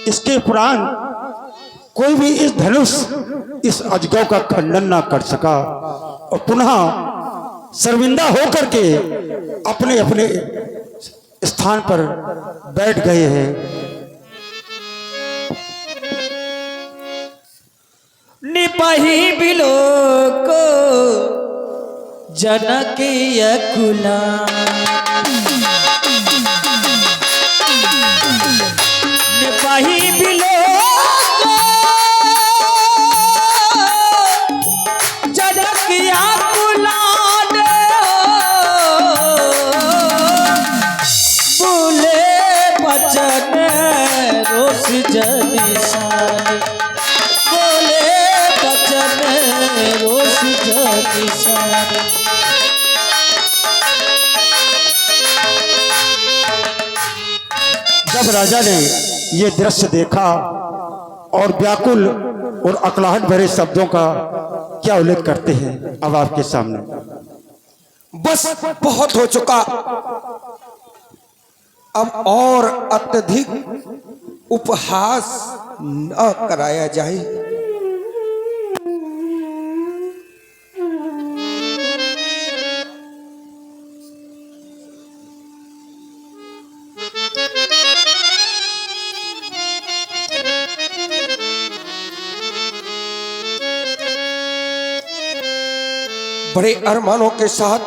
इसके प्राण कोई भी इस धनुष इस अजगव का खंडन ना कर सका और पुनः शर्मिंदा होकर के अपने अपने स्थान पर बैठ गए हैं। निपही बिलोक जनक यकुला निपही बिलोक जनक यकुला बोले बचन रोष जनिशानी रोष जनिशानी। जब राजा ने ये दृश्य देखा और व्याकुल और अकलाहट भरे शब्दों का क्या उल्लेख करते हैं अब आपके सामने। बस बहुत हो चुका, अब और अत्यधिक उपहास न कराया जाए। बड़े अरमानों के साथ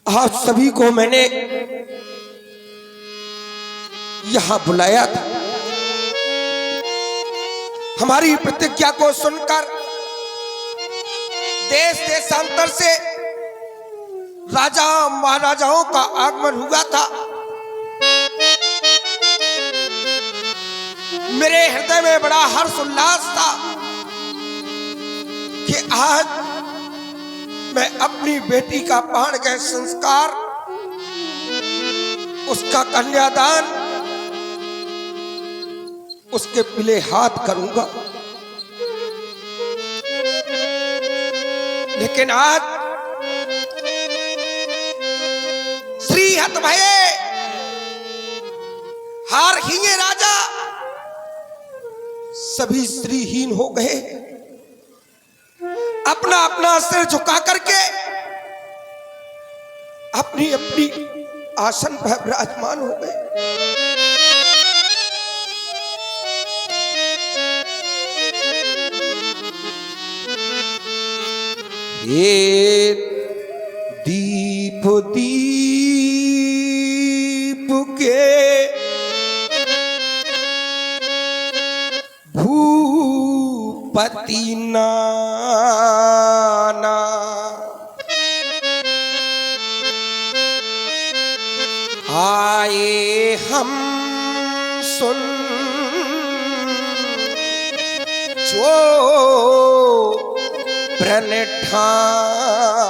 आप सभी को मैंने यहां बुलाया था। हमारी प्रतिज्ञा को सुनकर देश देशांतर से राजा महाराजाओं का आगमन हुआ था। मेरे हृदय में बड़ा हर्ष उल्लास था कि आज मैं अपनी बेटी का प्राण गए संस्कार, उसका कन्यादान उसके पिले हाथ करूंगा। लेकिन आज श्री हत भये हार हीने राजा सभी श्रीहीन हो गए, अपना अपना सिर झुका करके अपनी अपनी आसन पर विराजमान हो गए। ये दीप दीप के भूपति नाना आए हम सुन जो प्रण ठाना।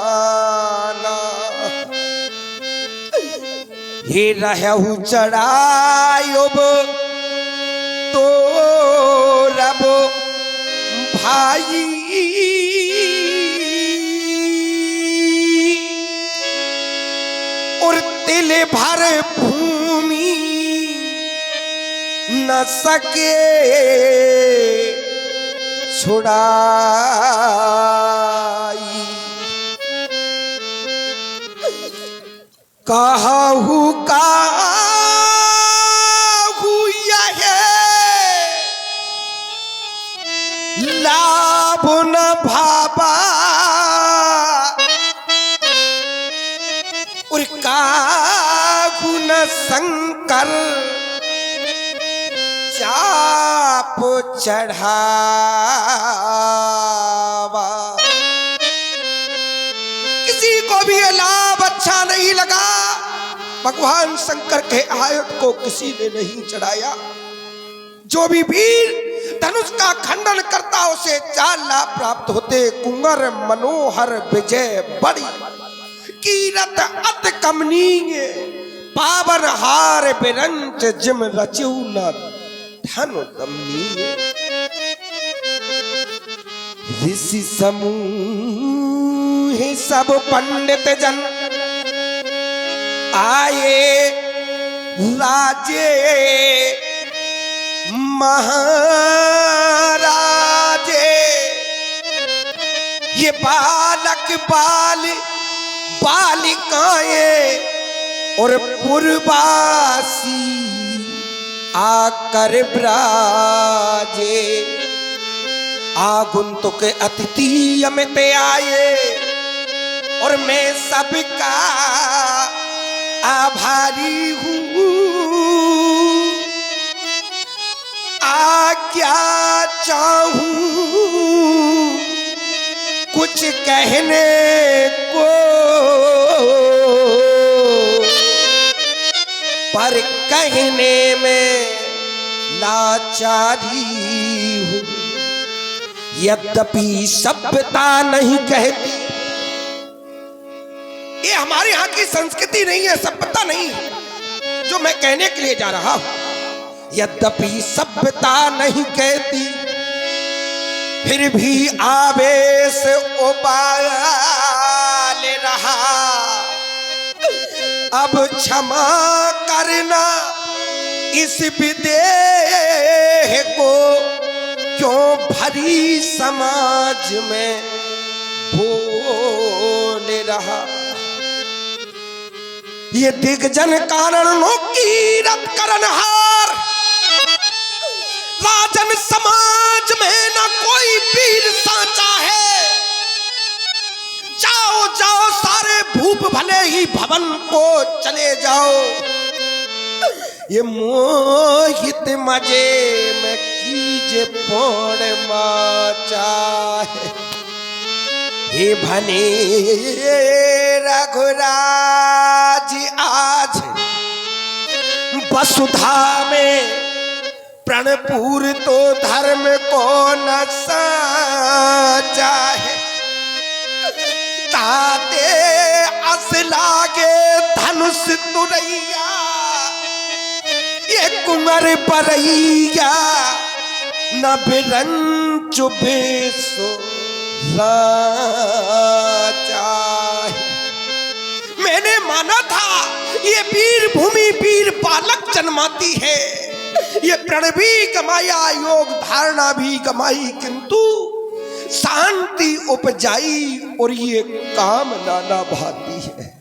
ये रहु चढ़ायोब तो रब भाई और तिल भर भूमि न सके छुड़ाई। कहू काहू यह लाभ न भाबा और काहू न शंकर चाप चढ़ावा। किसी को भी ये लाभ अच्छा नहीं लगा। भगवान शंकर के आयुध को किसी ने नहीं चढ़ाया। जो भी वीर धनुष का खंडन करता उसे 4 लाभ प्राप्त होते। कुंवर मनोहर विजय बड़ी कीरत अत कमनीय पावन हार बिरंच जिम रचू न धन दमनीय। ऋषि समूह सब पंडित जन आए राजे महाराजे ये बालक बालिकाएं और पुरवासी आकर ब्राजे आगुंतुक अतिथि अमित आए और मैं सबका आभारी हूँ आज्ञा चाहूं कुछ कहने को पर कहने में लाचारी हूँ यद्यपि सभ्यता नहीं कहती ये हमारे यहाँ की संस्कृति नहीं है सभ्यता नहीं है जो मैं कहने के लिए जा रहा हूं यद्यपि सभ्यता नहीं कहती फिर भी आवेश उबाल रहा अब क्षमा करना इस विदेह को क्यों भरी समाज में बोल रहा ये दिग्जन कारणों की रत करनहार राजन समाज में न कोई वीर सांचा है जाओ जाओ सारे भूप भले ही भवन को चले जाओ ये मोहित मजे में कीजे पौड़ चाहे हे भने रघुराज आज वसुधा में प्रणपुर तो धर्म को न साचा है ताते अस लागे धनुष तुरैया ये कुंवर परैया न बिरंच बेसो मैंने माना था ये वीर भूमि वीर बालक जन्माती है ये प्रण भी कमाया योग धारणा भी कमाई किंतु शांति उपजाई और ये काम नाना भाती है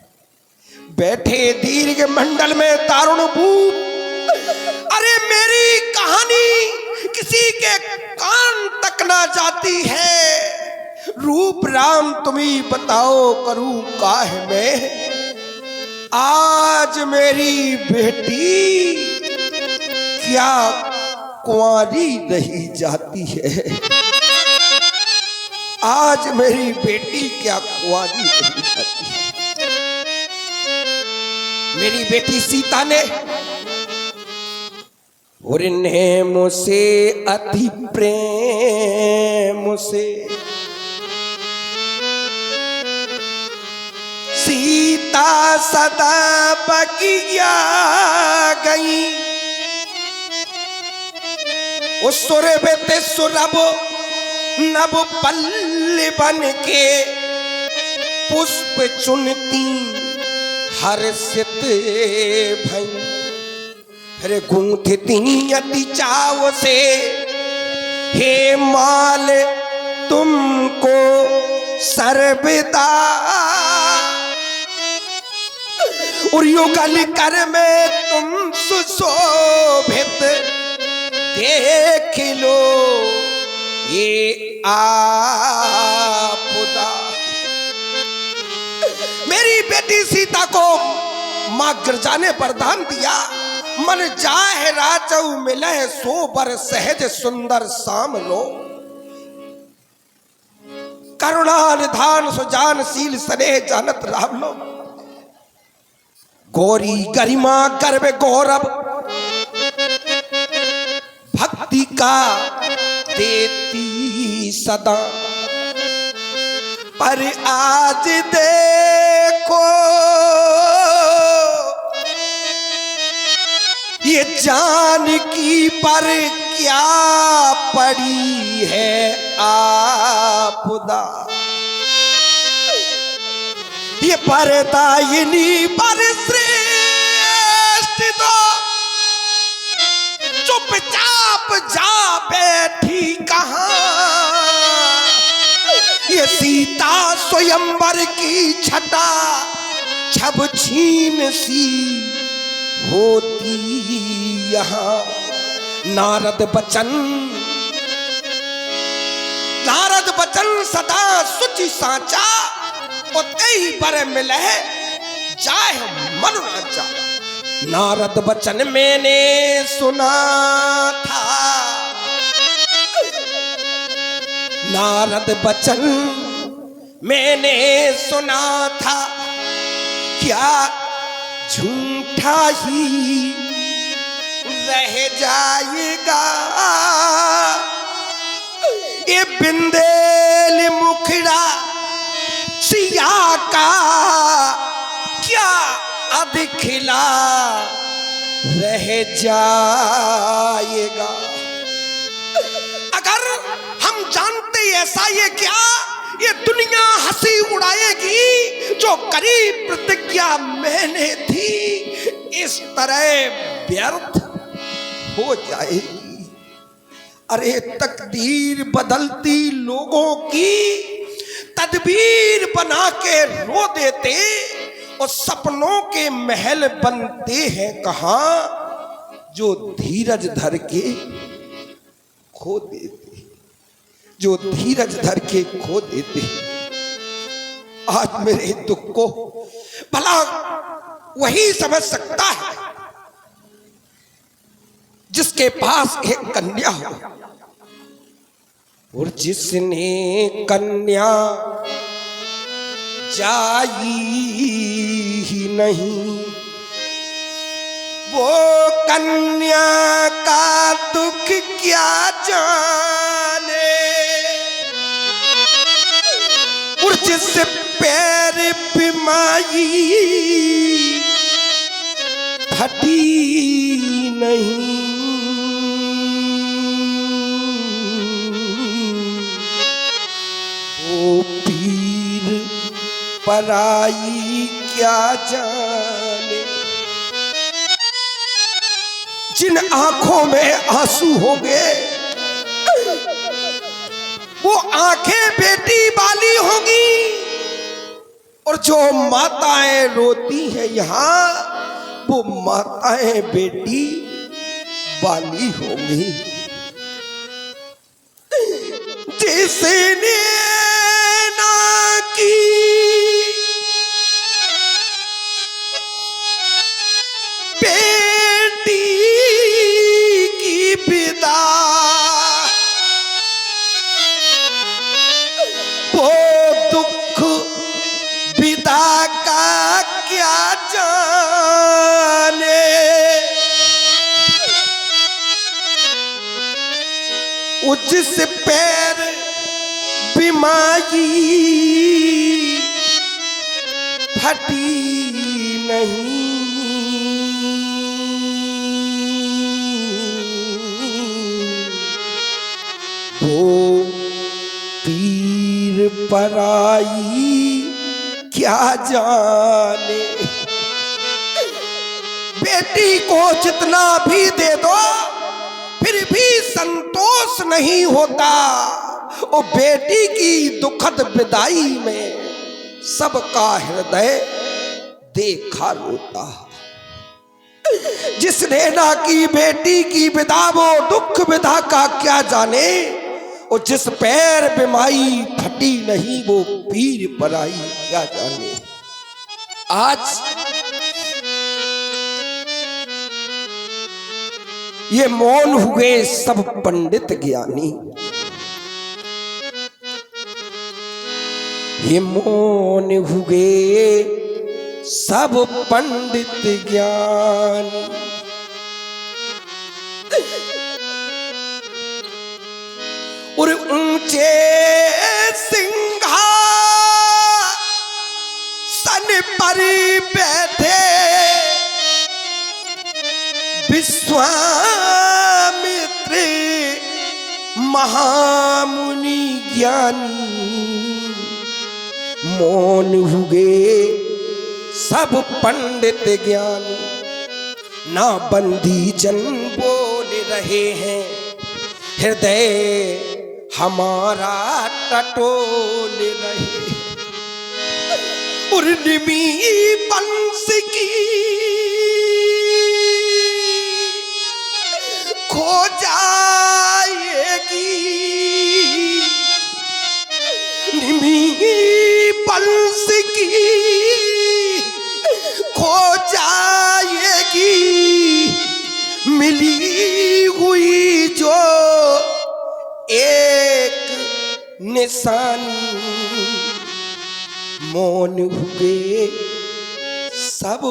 बैठे दीर्घ मंडल में दारुण भूप अरे मेरी कहानी किसी के कान तक ना जाती है रूप राम तुम्ही बताओ करूं काहे में आज मेरी बेटी क्या कुंवारी रही जाती है आज मेरी बेटी क्या कुंवारी रही जाती है मेरी बेटी सीता ने और मुझसे अति प्रेम से सीता सदा बगिया गई उस सुर बेते सुरब नब पल्ले बन के पुष्प चुनती हर्षित भई अरे गूंथती अति चाव से हे माल तुमको सर्वदा और युगल कर में तुम सुशोभित देख लो ये आपदा मेरी बेटी सीता को मां गिरजा ने वरदान दिया मन जाहे राचौ मिले सो बर सहज सुंदर साम लो करुणा निधान सुजानशील स्नेह जानत राम लो गौरी गरिमा गर्व गौरव भक्ति का देती सदा पर आज देखो ये जानकी पर क्या पड़ी है आपदा ये परदायिनी पर श्रेष्ठ तो चुपचाप आप जा बैठी कहाँ, ये सीता स्वयंवर की छटा छब छीन सी होती यहाँ। नारद बचन सदा सुचि साचा, उतई बर मिले जाए मन राजा। नारद बचन मैंने सुना था, नारद बचन मैंने सुना था, क्या झूठा ही रह जाएगा ये बिंदेल मुखड़ा सिया का, क्या अधखिला रह जाएगा। अगर हम जानते ऐसा ये क्या, ये दुनिया हंसी उड़ाएगी, जो करी प्रतिज्ञा मैंने थी इस तरह व्यर्थ हो जाएगी। अरे तकदीर बदलती लोगों की, तदबीर बना के रो देते, और सपनों के महल बनते हैं कहाँ, जो धीरज धर के खो देते, जो धीरज धर के खो देते। आज मेरे दुख को भला वही समझ सकता है जिसके पास एक कन्या हो, और जिसने कन्या जाई ही नहीं, वो कन्या का दुख क्या जाने। और जिस पैर पिमाई फटी नहीं, वो पीर पराई क्या जाने। जिन आंखों में आंसू होंगे, वो आंखें बेटी वाली होंगी, और जो माताएं रोती हैं यहाँ, वो माताएं बेटी वाली होंगी। जिसने ना की बेटी की विदा, वो दुख विदा का क्या जाने। जिस पैर बिमारी फटी नहीं, वो पीर पराई क्या जाने। बेटी को जितना भी दे दो फिर भी संतोष नहीं होता, और बेटी की दुखद विदाई में सबका हृदय देखा रोता। जिसने ना की बेटी की विदा, वो दुख विदा का क्या जाने। और जिस पैर बिमाई फटी नहीं, वो पीर पराई क्या जाने। आज ये मौन हुए सब पंडित ज्ञानी, ये मौन हुए सब पंडित ज्ञानी। और ऊंचे सिंहासन पर बैठे विश्वामित्र महामुनि ज्ञानी, मौन हुए सब पंडित ज्ञानी। ना बंदी जन बोल रहे हैं, हृदय हमारा टटोल रहे। उर्निमी बंस की खो जाएगी, निमी बंस की खो जाएगी, मिली हुई जो एक निशानी। मौन हुए सब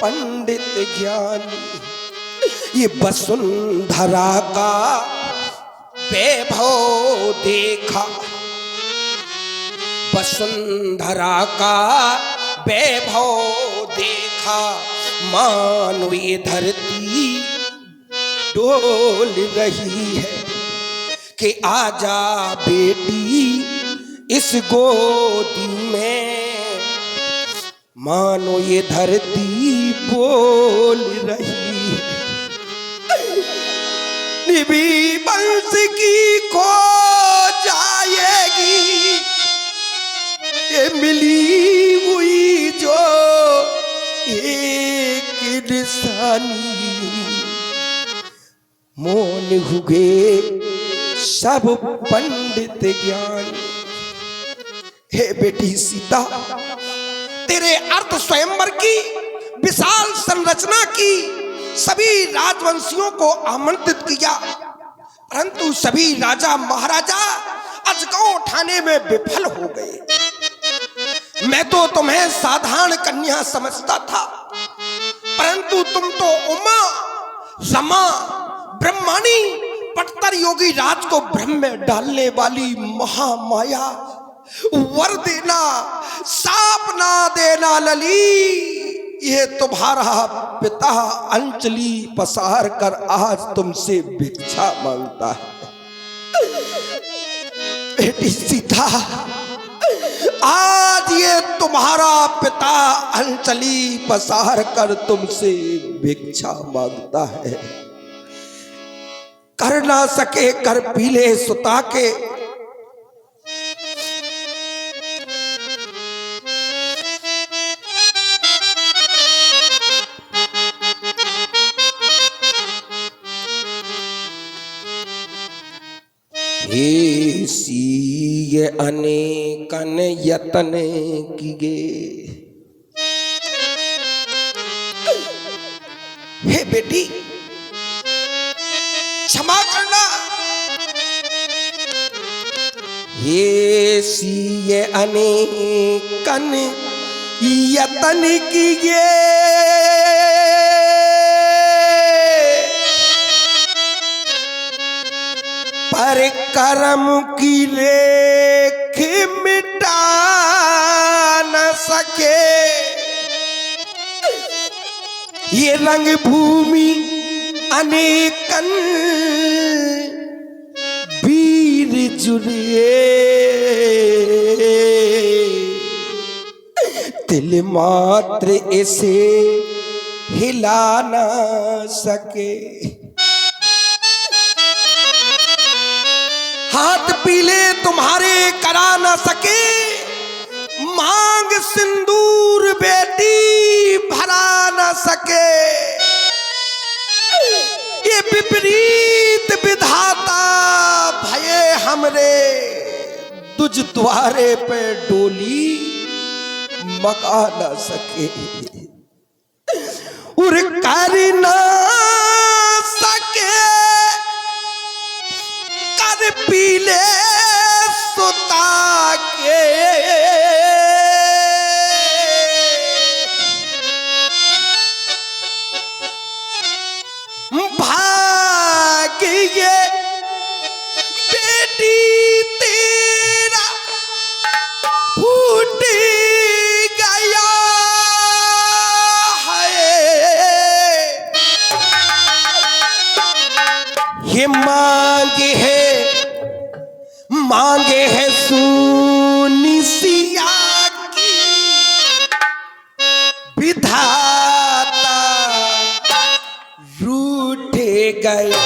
पंडित ज्ञानी, ये वसुंधरा का वैभव देखा, वसुंधरा का वैभव देखा, मानो ये धरती डोल रही है कि आजा बेटी इस गोदी में, मानो ये धरती बोल रही है। निभी बंस की खो जाएगी, ये मिली हुई जो एक निशानी। मौन हुए सब पंडित ज्ञानी। हे बेटी सीता, तेरे अर्थ स्वयंवर की विशाल संरचना की सभी राजवंशियों को आमंत्रित किया, परंतु सभी राजा महाराजा अजगौ उठाने में विफल हो गए। मैं तो तुम्हें साधारण कन्या समझता था, परंतु तुम तो उमा, रमा, ब्रह्माणी, पट्टर योगी राज को भ्रम में डालने वाली महामाया। वर देना, साप ना देना लली, ये तुम्हारा पिता अंजलि पसार कर आज तुमसे भिक्षा मांगता है। बेटी सीता, आज ये तुम्हारा पिता अंजलि पसार कर तुमसे भिक्षा मांगता है। कर ना सके कर पीले सुता के, ये अनेकन यतन किए। हे बेटी, क्षमा करना। ये अनेकन यतन किए, पर कर्म की रेख मिटा न सके। ये रंग भूमि अनेकन वीर जुड़े, दिल मात्र इसे हिला न सके। हाथ पीले तुम्हारे करा न सके, मांग सिंदूर बेटी भरा न सके। ये विपरीत विधाता भये हमरे, तुझ द्वारे पे डोली मका न सके। उर कर न सके कर पीले सुता के। भाग्य बेटी तेरा फूट गया है। ये मांगे है सुनी सिया की, विधाता रूठ गया।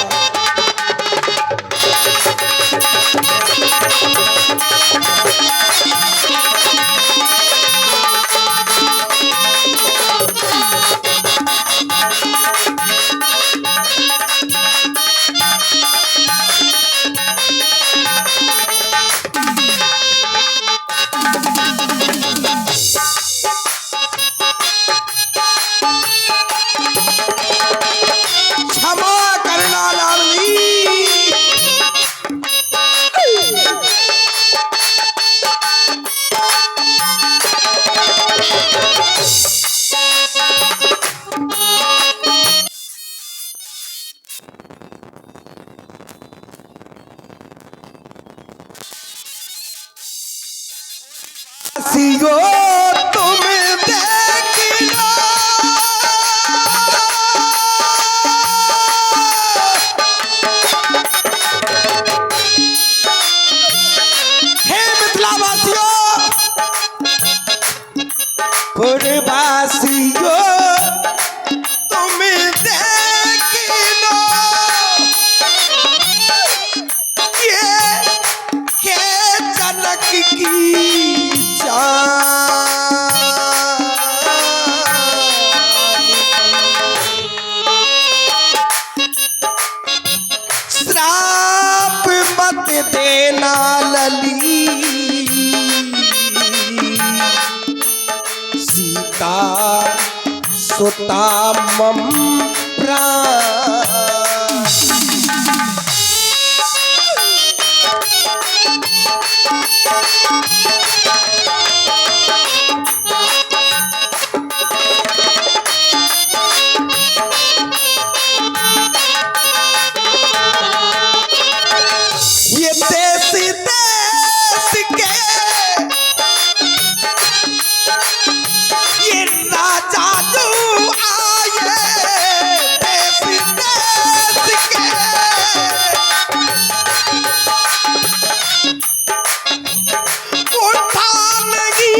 वासियों तुम देख लो, हे मिथिला वासियों, पुरवासियों तुम देख लो, ये जनक की श्राप मत देना लली, सीता सुता मम प्राण। ये देश देश के ये राजा जो आए, देश देश के उठानगी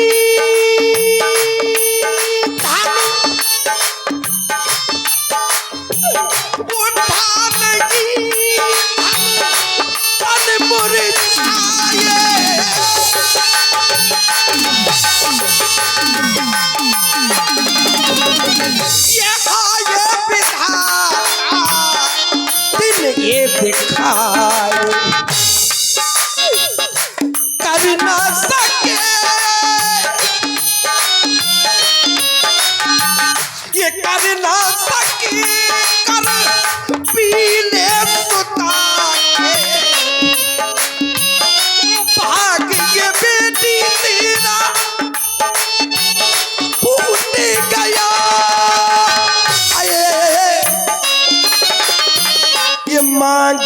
उठानगी तन मुरझाए, ये आए विधाता दिन ये दिखाए, कर न सके ये कर न सके, कर पीले सुता के भाग्य बेटी तेरा फूट गया। आए ये मांग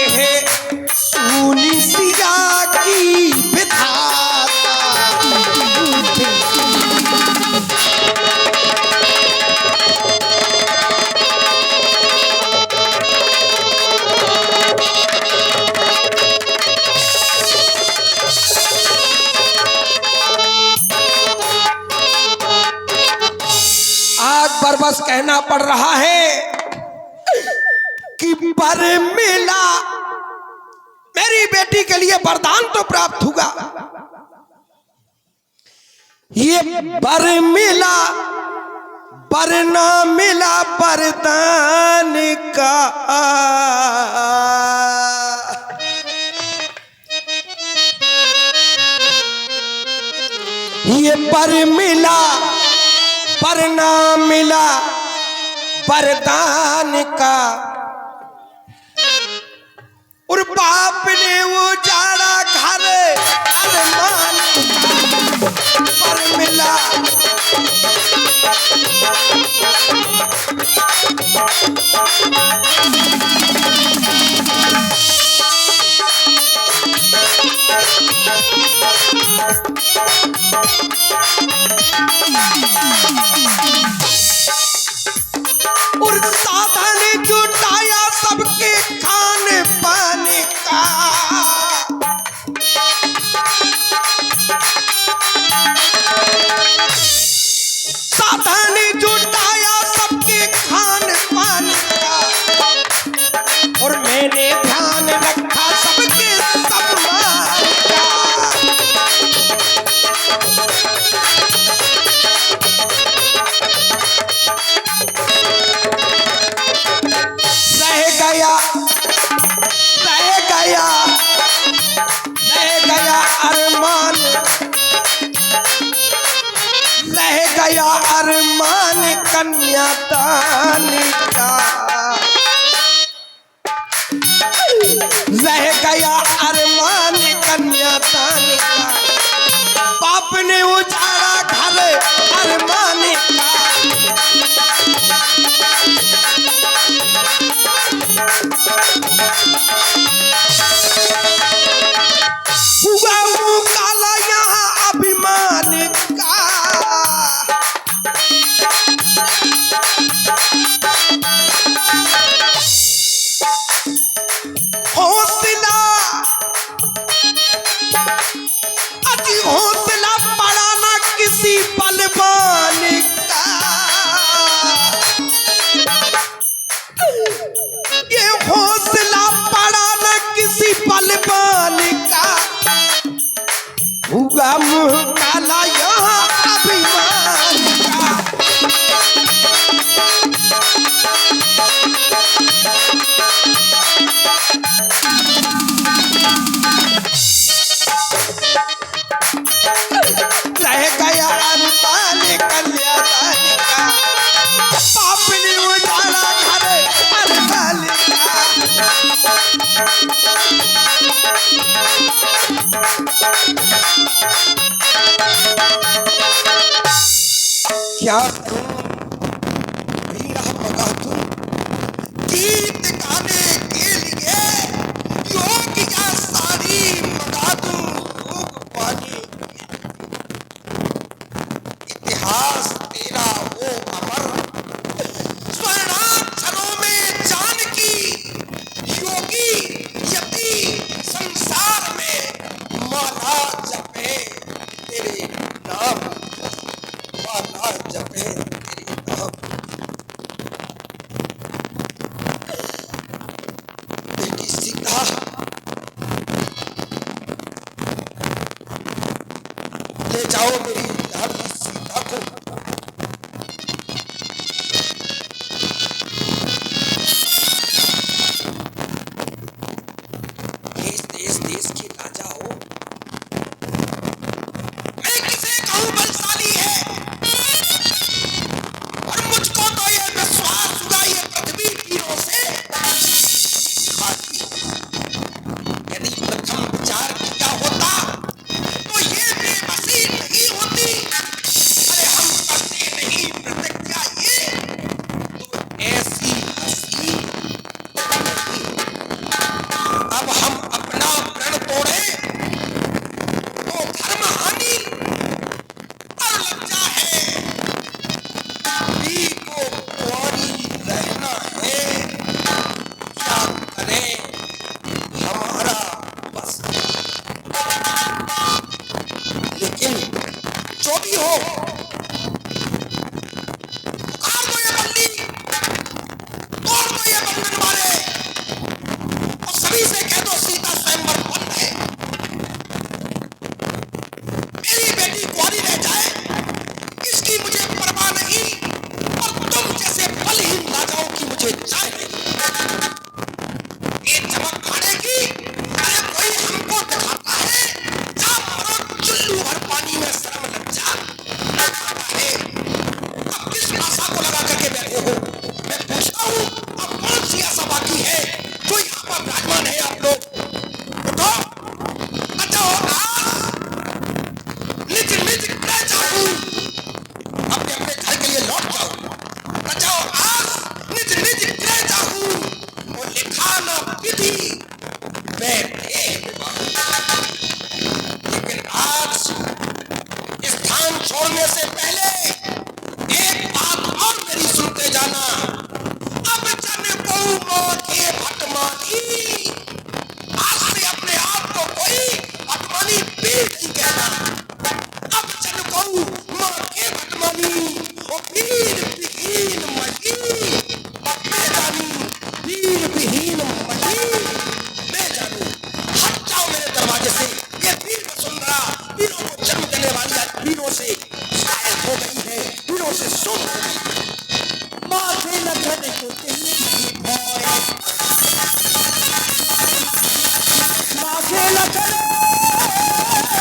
है सुनी सिया की विधाता, आज बरबस कहना पड़ रहा है कि वर मिला, मेरी बेटी के लिए वरदान तो प्राप्त हुआ, ये वर मिला, वर ना मिला वरदान का, ये वर मिला पर ना मिला वरदान का, और बाप ने उजाड़ा घर अरमान का, पर मिला और साधन जुटाया सबके खाने पाने का, साधन जुटाया सबके खाने पाने का, और मैंने ध्यान रखा सबके सम्मान का। रह गया अरमान कन्यादान का, रह गया अरमान कन्यादान का, बाप ने उजाड़ा घर अरमान का, क्या करूं मीरा मगा तुम गीत गाने के लिए योगिया सारी मगा दूं लोग पानी इतिहास तेरा वो अमर स्वर्णाक्षरों में जानकी योगी यति संसार में माला जपे तेरे नाम माला जपे तेरे नाम बेटी सीता ले जाओ मेरी लाडली सीता को देश के राजा हो मैं किसे कहूं बलशाली है और मुझको तो ये विश्वास हुआ ये पृथ्वी वीरों से खाती यदि प्रथम विचार किया होता तो ये बेबसी नहीं होती अरे हम करते नहीं प्रतिज्ञा ये तो ऐसी हंसी अब हम अपना प्रण तोड़े तो धर्म हानि और लज्जा है पी को कुंवारी रहना है क्या करें हमारा बस लेकिन जो भी हो पुकार दो ये बल्ली तोड़ दो ये बंधन वाले और सभी से कह दो सीता स्वयंवर बंद है मेरी बेटी कुंवारी रह जाए इसकी मुझे परवाह नहीं और तुम जैसे बलहीन राजाओं की मुझे चाह नहीं ये चमक खाने की अरे कोई हमको दिखाता है जा मरो चुल्लू भर पानी में शर्म लज्जा दिखाता है अब किस आशा को लगा करके बैठे हो मैं पूछता हूँ अब कौन सी आशा बाकी है जो यहाँ पर विराजमान है आप लोग उठो बचाओ आस निज निज गृह जाऊं अपने अपने घर के लिए लौट जाओ बचाओ आस निज निज गृह जाऊं वो लिखा न विधि मैं देह निभाऊं लेकिन आज स्थान छोड़ने से पहले एक बात और मेरी सुनते जाना अब जन को मोखे भटमानी आज से अपने आप को कोई भटमानी पीर नहीं कहना अब जन को मोखे भटमानी ओ पीर विहीन मही मैं जानू पीर विहीन मही मैं जानू हट जाओ मेरे दरवाजे से ये वीर वसुंधरा वीरों को जन्म देने वाली आज वीरों से शायद हो गई है वीरों से सुन हो गई माथे लगन को चाहिए